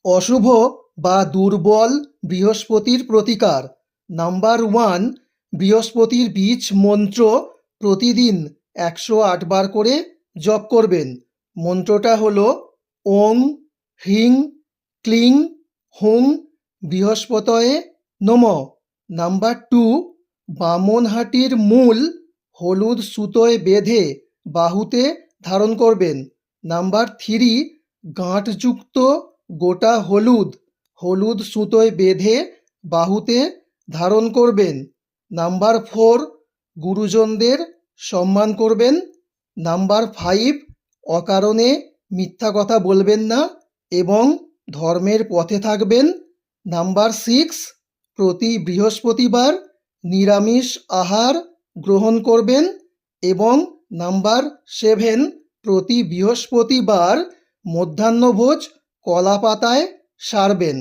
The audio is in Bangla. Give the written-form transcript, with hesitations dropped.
অশুভ বা দুর্বল বৃহস্পতির প্রতিকার। নাম্বার 1, বৃহস্পতির বীজ মন্ত্র প্রতিদিন 108 বার করে জপ করবেন। মন্ত্রটা হলো ওং হ্রিং ক্লিং হুং বৃহস্পতয়ে নমঃ। নাম্বার 2, বামনহাটির মূল হলুদ সুতোয় বেঁধে বাহুতে ধারণ করবেন। নাম্বার 3, গাঁটযুক্ত গোটা হলুদ সুতোয় বেঁধে বাহুতে ধারণ করবেন। নাম্বার 4, গুরুজনদের সম্মান করবেন। নাম্বার 5, অকারণে মিথ্যা কথা বলবেন না এবং ধর্মের পথে থাকবেন। নাম্বার 6, প্রতি বৃহস্পতিবার নিরামিষ আহার গ্রহণ করবেন। এবং নাম্বার 7, প্রতি বৃহস্পতিবার মধ্যাহ্নভোজ কলা পাতায় সারবেন।